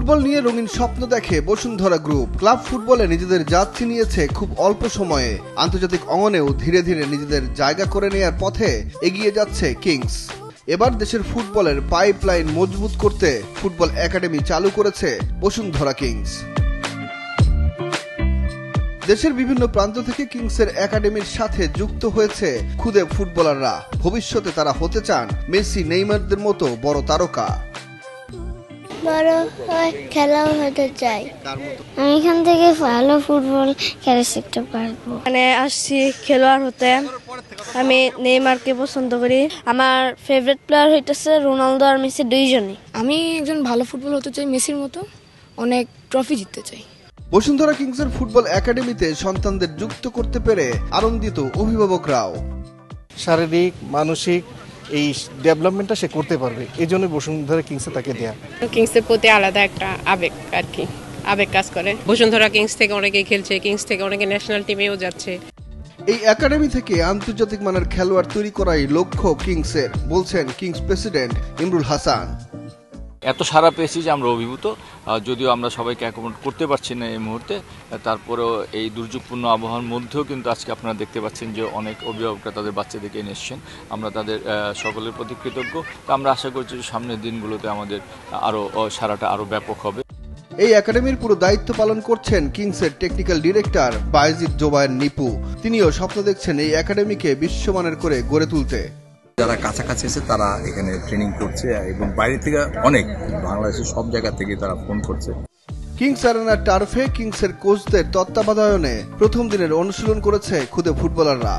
Football নিয়ে রঙিন স্বপ্ন দেখে বসুন্ধরা গ্রুপ। ক্লাব ফুটবলে নিজেদের যাত্রী নিয়েছে খুব অল্প সময়ে। আন্তর্জাতিক অঙ্গনেও ধীরে ধীরে নিজেদের জায়গা করে নেয়ার পথে এগিয়ে যাচ্ছে কিংস। এবার দেশের ফুটবলের পাইপলাইন মজবুত করতে ফুটবল একাডেমি চালু করেছে বসুন্ধরা কিংস। দেশের বিভিন্ন প্রান্ত থেকে কিংসের একাডেমির সাথে যুক্ত হয়েছে খুদে ফুটবলাররা। ভবিষ্যতে তারা হতে চান মেসি, নেইমারদের মতো বড় তারকা। বড় হয়ে খেলাও হতে চাই। আমি এখান থেকে ভালো ফুটবল খেলা শিখতে পারবো। মানে আসছি খেলোয়াড় হতে। আমি নেইমারকে পছন্দ করি। আমার ফেভারিট প্লেয়ার হইতেছে রোনালদো আর মেসি দুইজনই। আমি একজন ভালো ফুটবল হতে চাই, মেসির মতো অনেক ট্রফি জিততে চাই। বসুন্ধরা কিংসের ফুটবল একাডেমিতে সন্তানদের যুক্ত করতে পেরে আনন্দিত অভিভাবকরাও। শারীরিক, মানসিক এই ডেভেলপমেন্টটা সে করতে পারবে, এই জন্য বসুন্ধরা কিংসে তাকে দেয়া। কিংসের প্রতি আলাদা একটা আবেগ আর কি, আবেগ কাজ করে। বসুন্ধরা কিংস থেকে অনেকেই খেলছে, কিংস থেকে অনেকে ন্যাশনাল টিমেও যাচ্ছে। এই একাডেমি থেকে আন্তর্জাতিক মানের খেলোয়াড় তৈরি করাই লক্ষ্য কিংসের, বলছেন কিংস প্রেসিডেন্ট ইমরুল হাসান। এত সারা পেয়েছি যে আমরা অভিভূত, যদিও আমরা সবাইকে অ্যাকোমোডেট করতে পারছি না এই মুহূর্তে। তারপরেও এই দুর্যোগপূর্ণ আবহাওয়ার মধ্যেও কিন্তু আজকে আপনারা দেখতে পাচ্ছেন যে অনেক অভিভাবকরা তাদের বাচ্চাদেরকে এনে এসছেন। আমরা তাদের সকলের প্রতি কৃতজ্ঞ। তো আমরা আশা করছি যে সামনের দিনগুলোতে আমাদের আরও সারাটা আরও ব্যাপক হবে। এই একাডেমির পুরো দায়িত্ব পালন করছেন কিংসের টেকনিক্যাল ডিরেক্টর বায়েজিদ জোবায়ের নিপু। তিনিও স্বপ্ন দেখছেন এই একাডেমিকে বিশ্বমানের করে গড়ে তুলতে। যারা কাছাকাছি আছে তারা এখানে ট্রেনিং করছে এবং বাইরে থেকে অনেক বাংলাদেশের সব জায়গা থেকে তারা ফোন করছে। কিংস অ্যারেনা টার্ফে কিংসের কোচদের তত্ত্বাবধানে প্রথম দিনের অনুশীলন করেছে খুদে ফুটবলাররা।